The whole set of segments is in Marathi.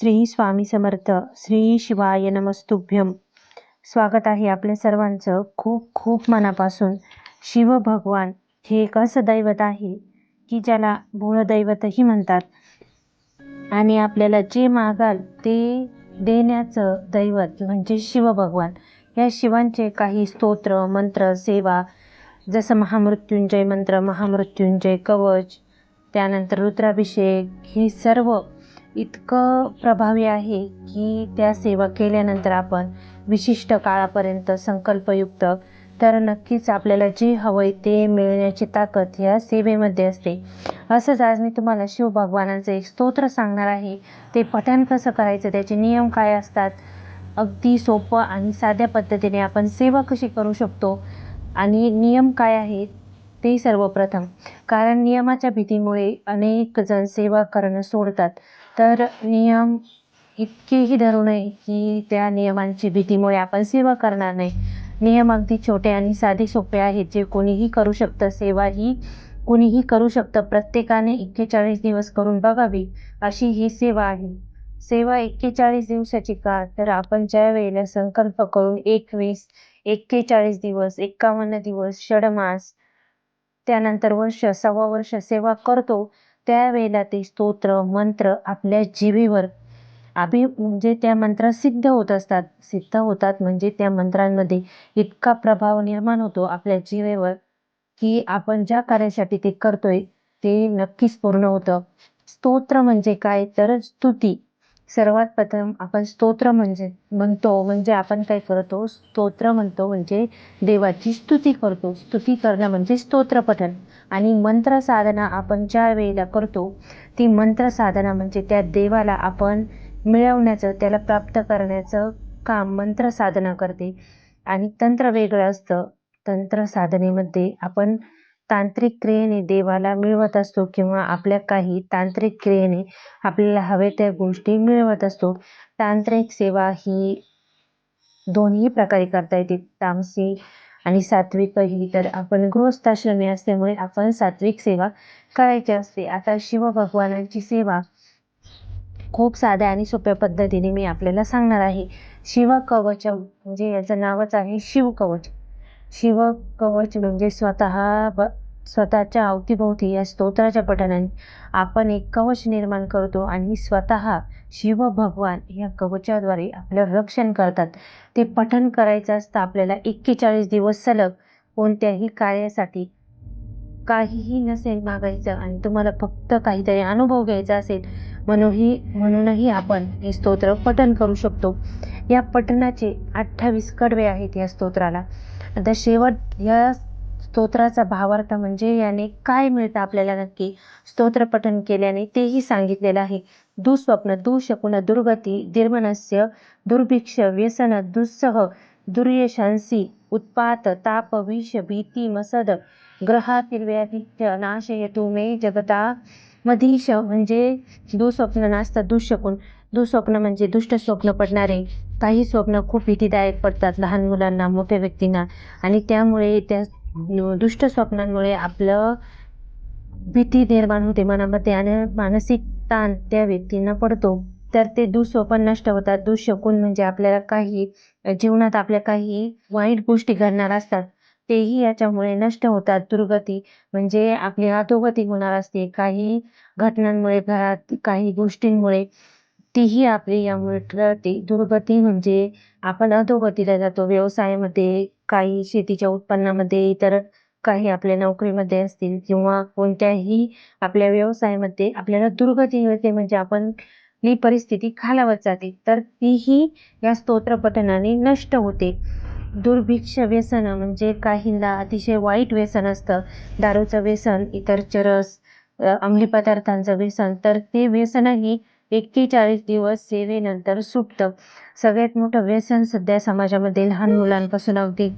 श्री स्वामी समर्थ. श्री शिवाय नमस्तुभ्यम. स्वागत आहे आपल्या सर्वांचं खूप खूप मनापासून. शिव भगवान हे एक असं दैवत आहे की ज्याला भूळदैवतही म्हणतात आणि आपल्याला जे मागाल ते देण्याचं दैवत म्हणजे शिव भगवान. या शिवांचे काही स्तोत्र, मंत्र, सेवा, जसं महामृत्युंजय मंत्र, महामृत्युंजय कवच, त्यानंतर रुद्राभिषेक, हे सर्व इतकं प्रभावी आहे की त्या सेवा केल्यानंतर आपण विशिष्ट काळापर्यंत संकल्पयुक्त, तर नक्कीच आपल्याला जे हवंय ते मिळण्याची ताकद या सेवेमध्ये असते. असंच आज मी तुम्हाला शिव भगवानांचं एक स्तोत्र सांगणार आहे. ते पठण कसं करायचं, त्याचे नियम काय असतात, अगदी सोपं आणि साध्या पद्धतीने आपण सेवा कशी करू शकतो आणि नियम काय आहेत ते सर्वप्रथम. कारण नियमाच्या भीतीमुळे अनेक जण सेवा करणं सोडतात. तर नियम इतकेही धरू नये की त्या नियमांची भीतीमुळे आपण सेवा करणार नाही. नियम अगदी छोटे आणि साधे सोपे आहेत, जे कोणीही करू शकतं. सेवा ही कोणीही करू शकतं. प्रत्येकाने 41 दिवस करून बघावी अशी ही सेवा आहे. सेवा 41 दिवसाची का, तर आपण ज्या वेळेला संकल्प करून 21, 41 दिवस, 51 दिवस, षडमास, त्यानंतर वर्ष, सव्वा वर्ष सेवा करतो, त्यावेळेला ते स्तोत्र मंत्र आपल्या जिभेवर म्हणजे त्या मंत्रात सिद्ध होत असतात. सिद्ध होतात म्हणजे त्या मंत्रांमध्ये इतका प्रभाव निर्माण होतो आपल्या जिभेवर की आपण ज्या कार्यासाठी ते करतोय ते नक्कीच पूर्ण होतं. स्तोत्र म्हणजे काय, तर स्तुती. सर्वात प्रथम आपण स्तोत्र म्हणजे आपण काय करतो, स्तोत्र म्हणतो म्हणजे देवाची स्तुती करतो. स्तुती करणं म्हणजे स्तोत्र पठण. आणि मंत्र साधना आपण ज्या वेळेला करतो, ती मंत्र साधना म्हणजे त्या देवाला आपण मिळवण्याचं, त्याला प्राप्त करण्याचं काम मंत्र साधना करते. आणि तंत्र वेगळं असतं. तंत्र साधनेमध्ये आपण तांत्रिक क्रियेने देवाला मिळवत असतो किंवा आपल्या काही तांत्रिक क्रियेने आपल्याला हवे त्या गोष्टी मिळवत असतो. तांत्रिक सेवा ही दोन्ही प्रकारे करता येते, तामसिक आणि सात्विकही. तर आपण गृहस्थाश्रमी असल्यामुळे आपण सात्विक सेवा करायची असते. आता शिव भगवानांची सेवा खूप साध्या आणि सोप्या पद्धतीने मी आपल्याला सांगणार आहे. शिव कवच म्हणजे याचं नावच आहे शिव कवच. शिव कवच म्हणजे स्वतःच्या अवतीभोवती या स्तोत्राच्या पठणाने आपण एक कवच निर्माण करतो आणि स्वतः शिव भगवान या कवचाद्वारे आपलं रक्षण करतात. ते पठण करायचं असतं आपल्याला 41 दिवस सलग. कोणत्याही कार्यासाठी काहीही नसेल मागायचं आणि तुम्हाला फक्त काहीतरी अनुभव घ्यायचा असेल, म्हणूनही आपण हे स्तोत्र पठण करू शकतो. या पठणाचे 28 कडवे आहेत या स्तोत्राला. आता शेवट या स्तोत्राचा भावार्थ म्हणजे याने काय मिळतं आपल्याला नक्की स्तोत्र पठण केल्याने तेही सांगितलेलं आहे. दुःस्वप्न, दुःशकुन, दुर्गती, दीर्घनस्य, दुर्भिक्ष, व्यसन, दुस्सह, दुर्यशांसी, उत्पात, ताप, विष, भीती, मसद, ग्रहातील व्याधीच्य नाशयतु मे जगता मधीश. म्हणजे दुःस्वप्न नासतं, दुःशकुन. दुःस्वप्न म्हणजे दुष्ट स्वप्न पडणारे. काही स्वप्न खूप भीतीदायक पडतात लहान मुलांना, मोठ्या व्यक्तींना, आणि त्यामुळे त्या दुष्ट स्वप्नांमुळे आपलं भीती निर्माण होते मनामध्ये आणि मानसिक ताण त्या व्यक्तींना पडतो. तर ते दुःस्वप्न नष्ट होतात. दुःशकुन म्हणजे आपल्याला काही जीवनात आपल्या काही वाईट गोष्टी घडणार असतात, तेही याच्यामुळे नष्ट होतात. दुर्गती म्हणजे आपली अधोगती होणार असते काही घटनांमुळे, घरात काही गोष्टींमुळे, तीही आपली यामुळे टळते. दुर्गती म्हणजे आपण अधोगतीला जातो. व्यवसायामध्ये, काही शेतीच्या उत्पन्नामध्ये, इतर काही आपल्या नोकरीमध्ये असतील किंवा कोणत्याही आपल्या व्यवसायामध्ये आपल्याला दुर्गती मिळते, म्हणजे आपण ही परिस्थिती खालावत जाते, तर तीही या स्तोत्र पठणाने नष्ट होते. दुर्भिक्ष, व्यसन म्हणजे काहींना अतिशय वाईट व्यसन असतं, दारूचं व्यसन, इतर चरस, अंमली पदार्थांचं व्यसन, तर ते व्यसनही 41 दिवस सेवेनंतर सुटतं. सगळ्यात मोठं व्यसन सध्या समाजामध्ये लहान मुलांपासून अगदी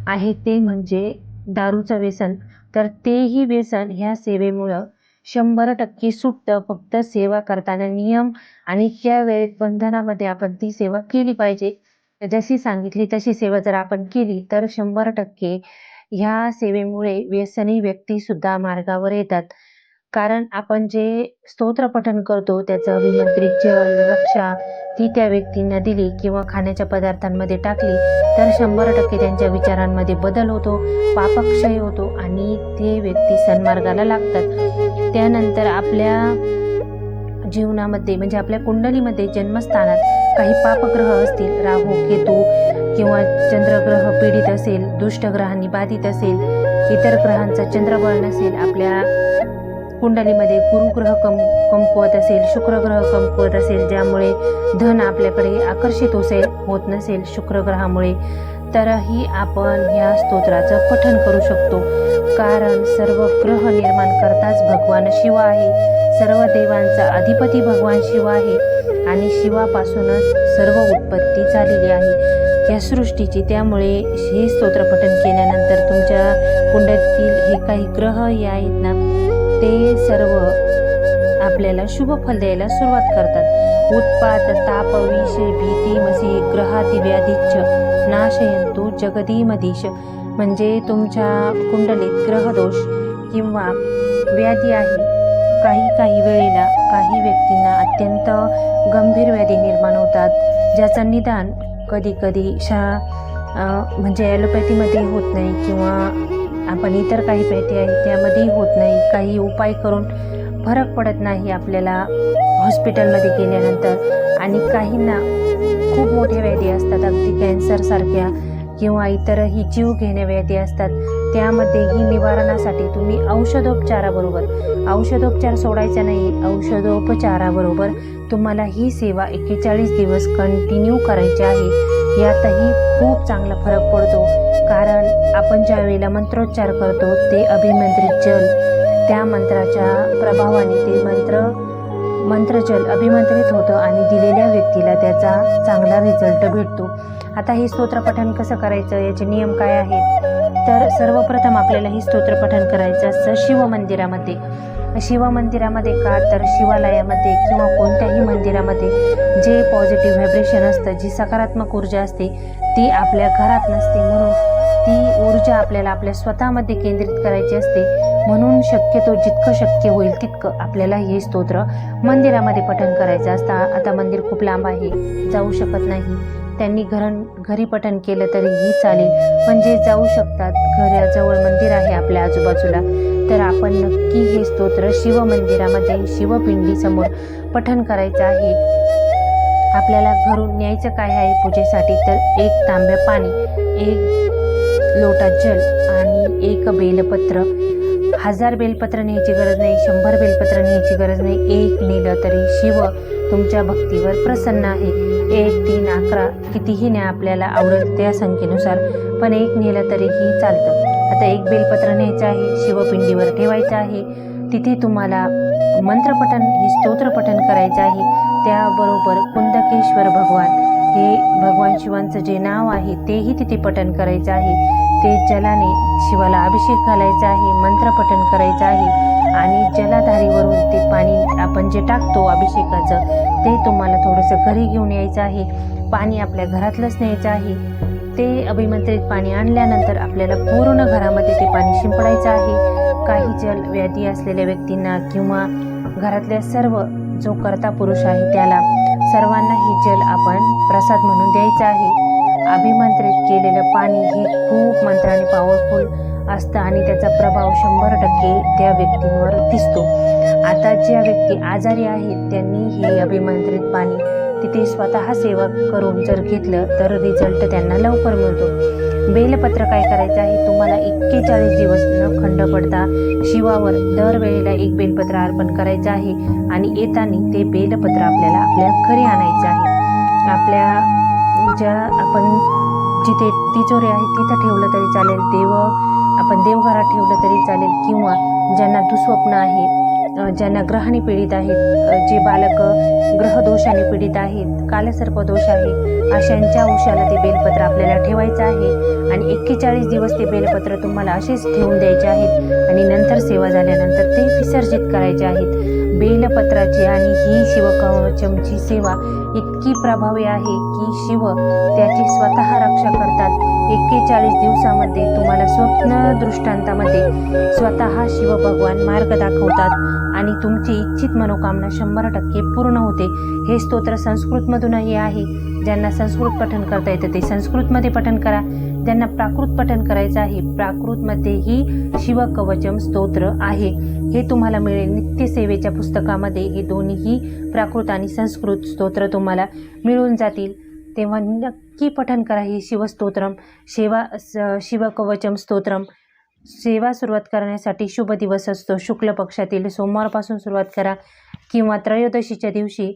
आहे ते म्हणजे दारूचं व्यसन. तर तेही व्यसन ह्या सेवेमुळं 100% सुटतं. फक्त सेवा करताना नियम आणि त्या वेळेत बंधनामध्ये आपण ती सेवा केली पाहिजे. जशी सांगितली तशी सेवा जर आपण केली तर 100% ह्या सेवेमुळे व्यसनी व्यक्ती सुद्धा मार्गावर येतात. कारण आपण जे स्तोत्र पठण करतो त्याचं अभिमंत्रित जल, रक्षा ती त्या व्यक्तींना दिली किंवा खाण्याच्या पदार्थांमध्ये टाकली तर 100% त्यांच्या विचारांमध्ये बदल होतो, पापक्षय होतो आणि ते व्यक्ती सन्मार्गाला लागतात. त्यानंतर आपल्या जीवनामध्ये म्हणजे आपल्या कुंडलीमध्ये जन्मस्थानात काही पापग्रह असतील, राहू, केतू किंवा चंद्रग्रह पीडित असेल, दुष्ट ग्रहांनी बाधित असेल, इतर ग्रहांचा चंद्रबळ नसेल, आपल्या कुंडलीमध्ये गुरुग्रह कमकुवत असेल, शुक्रग्रह कमकुवत असेल, ज्यामुळे धन आपल्याकडे आकर्षित होत नसेल शुक्रग्रहामुळे, तरही आपण या स्तोत्राचं पठण करू शकतो. कारण सर्व ग्रह निर्माण करताच भगवान शिव आहे, सर्व देवांचा अधिपती भगवान शिव आहे आणि शिवापासूनच सर्व उत्पत्ती झालेली आहे या सृष्टीची. त्यामुळे हे स्तोत्र पठण केल्यानंतर तुमच्या कुंडलीतील हे काही ग्रह आहेत ना ते सर्व आपल्याला शुभ फल द्यायला सुरुवात करतात. उत्पात ताप विष भीती मसी ग्रहाती व्याधीच्च नाशयंतु जगदीमधीश. म्हणजे तुमच्या कुंडलीत ग्रहदोष किंवा व्याधी आहे, काही वेळेला काही व्यक्तींना अत्यंत गंभीर व्याधी निर्माण होतात, ज्याचं निदान कधी म्हणजे ॲलोपॅथीमध्ये होत नाही किंवा आपण इतर काही पॅथी आहे त्यामध्येही होत नाही. काही उपाय करून फरक पडत नाही आपल्याला हॉस्पिटलमध्ये गेल्यानंतर. आणि काहींना खूप मोठ्या व्याधी असतात, अगदी कॅन्सरसारख्या किंवा इतरही जीव घेण्या व्याधी असतात. त्यामध्येही निवारणासाठी तुम्ही औषधोपचार सोडायचा नाही, औषधोपचाराबरोबर तुम्हाला ही सेवा 41 दिवस कंटिन्यू करायची आहे. यातही खूप चांगला फरक पडतो. कारण आपण ज्या वेळेला मंत्रोच्चार करतो ते अभिमंत्रित जल, त्या मंत्राच्या प्रभावाने ते मंत्रजल अभिमंत्रित होतं आणि दिलेल्या व्यक्तीला त्याचा चांगला रिझल्ट भेटतो. आता हे स्तोत्र पठण कसं करायचं, याचे नियम काय आहेत? तर सर्वप्रथम आपल्याला हे स्तोत्र पठण करायचं असतं शिवमंदिरामध्ये. शिवमंदिरामध्ये का तर शिवालयामध्ये किंवा कोणत्याही मंदिरामध्ये जे पॉझिटिव्ह व्हायब्रेशन असतं, जी सकारात्मक ऊर्जा असते ती आपल्या घरात नसते. म्हणून ती ऊर्जा आपल्याला आपल्या स्वतःमध्ये केंद्रित करायची असते. म्हणून शक्यतो जितकं शक्य होईल तितकं आपल्याला हे स्तोत्र मंदिरामध्ये पठण करायचं असतं. आता मंदिर खूप लांब आहे, जाऊ शकत नाही, त्यांनी घरी पठण केलं तरीही चालेल. पण जे जाऊ शकतात, घराजवळ मंदिर आहे आपल्या आजूबाजूला, तर आपण नक्की हे स्तोत्र शिवमंदिरामध्ये शिवपिंडीसमोर पठण करायचं आहे. आपल्याला घरून न्यायचं काय आहे पूजेसाठी, तर 1 तांब्या पाणी, 1 लोटा जल आणि 1 बेलपत्र. 1000 बेलपत्र न्यायची गरज नाही, 100 बेलपत्र न्यायची गरज नाही. 1 नेलं तरी शिव तुमच्या भक्तीवर प्रसन्न आहे. 1, 3, 11 कितीही न्या, आपल्याला आवडेल त्या संख्येनुसार, पण 1 नेलं तरीही चालतं. आता 1 बेलपत्र न्यायचं आहे, शिवपिंडीवर ठेवायचं आहे. तिथे तुम्हाला मंत्रपठण हे स्तोत्रपठण करायचं आहे. त्याबरोबर कुंदकेश्वर भगवान हे भगवान शिवांचं जे नाव आहे तेही तिथे पठण करायचं आहे. ते जलाने शिवाला अभिषेक घालायचा आहे, मंत्रपठण करायचं आहे आणि जलाधारीवरून ते पाणी आपण जे टाकतो अभिषेकाचं ते तुम्हाला थोडंसं घरी घेऊन यायचं आहे. पाणी आपल्या घरातलंच न्यायचं आहे. ते अभिमंत्रित पाणी आणल्यानंतर आपल्याला पूर्ण घरामध्ये ते पाणी शिंपडायचं आहे. काही जल व्याधी असलेल्या व्यक्तींना किंवा घरातल्या सर्व जो कर्ता पुरुष आहे त्याला सर्वांना हे जल आपण प्रसाद म्हणून द्यायचं आहे. अभिमंत्रित केलेलं पाणी हे खूप मंत्राने पॉवरफुल असतं आणि त्याचा प्रभाव 100% त्या व्यक्तींवर दिसतो. आता ज्या व्यक्ती आजारी आहेत त्यांनी हे अभिमंत्रित पाणी तिथे स्वतः सेवा करून जर घेतलं तर रिझल्ट त्यांना लवकर मिळतो. बेलपत्र काय करायचं आहे, तुम्हाला 41 दिवस न खंड पडता शिवावर दरवेळेला 1 बेलपत्र अर्पण करायचं आहे आणि येताना ते बेलपत्र आपल्याला आपल्या घरी आणायचं आहे. आपल्या ज्या आपण जिथे तिजोरी आहे तिथं ठेवलं तरी चालेल, आपण देवघरात ठेवलं तरी चालेल किंवा ज्यांना दुःस्वप्न आहे, ज्यांना ग्रहाने पीडित आहेत, जे बालक ग्रहदोषाने पीडित आहेत, कालसर्पदोष आहे, अशांच्या उशाला ते बेलपत्र आपल्याला ठेवायचं आहे आणि 41 दिवस ते बेलपत्र तुम्हाला असेच ठेवून द्यायचे आहेत आणि नंतर सेवा झाल्यानंतर ते विसर्जित करायचे आहेत. बेलपत्राची आणि ही शिवकवचमची सेवा इतकी प्रभावी आहे की शिव त्याची स्वतः रक्षा करतात. 41 दिवसामध्ये तुम्हाला स्वप्न दृष्टांतामध्ये स्वतः शिव भगवान मार्ग दाखवतात आणि तुमची इच्छित मनोकामना 100% पूर्ण होते. हे स्तोत्र संस्कृतमधूनही आहे. ज्यांना संस्कृत पठण करता येतं ते संस्कृतमध्ये पठण करा. ज्यांना प्राकृत पठण करायचं आहे, प्राकृतमध्येही शिवकवचम स्तोत्र आहे. हे तुम्हाला मिळेल नित्यसेवेच्या पुस्तकामध्ये. हे दोन्हीही प्राकृत आणि संस्कृत स्तोत्र तुम्हाला मिळून जातील. तेव्हा नक्की पठण करा हे शिवस्तोत्रम. शिवकवचम स्तोत्रम. सेवा सुरुवात करण्यासाठी शुभ दिवस असतो. शुक्ल पक्षातील सोमवारपासून सुरुवात करा किंवा त्रयोदशीच्या दिवशी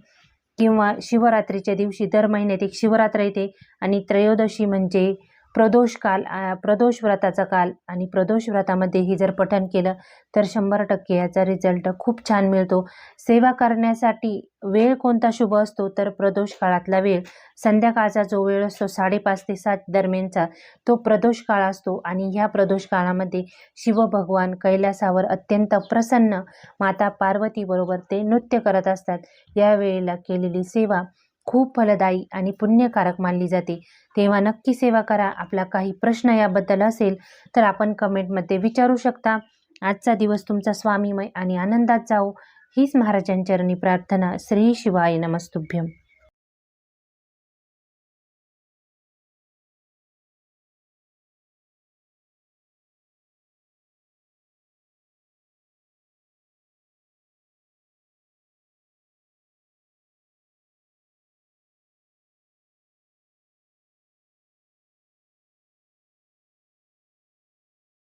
किंवा शिवरात्रीच्या दिवशी. दर महिन्यात एक शिवरात्र येते आणि त्रयोदशी म्हणजे प्रदोष काल, प्रदोष व्रताचा काल. आणि प्रदोष व्रतामध्येही जर पठण केलं तर 100% याचा रिझल्ट खूप छान मिळतो. सेवा करण्यासाठी वेळ कोणता शुभ असतो तर प्रदोष काळातला वेळ. संध्याकाळचा जो वेळ असतो 5:30 ते 7 दरम्यानचा तो प्रदोष काळ असतो. आणि ह्या प्रदोष काळामध्ये शिवभगवान कैलासावर अत्यंत प्रसन्न माता पार्वतीबरोबर ते नृत्य करत असतात. या वेळेला केलेली सेवा खूप फलदायी आणि पुण्यकारक मानली जाते. तेव्हा नक्की सेवा करा. आपला काही प्रश्न याबद्दल असेल तर आपण कमेंटमध्ये विचारू शकता. आजचा दिवस तुमचा स्वामीमय आणि आनंदात जाओ हीच महाराजांचरणी प्रार्थना. श्री शिवाय नमस्तुभ्यं.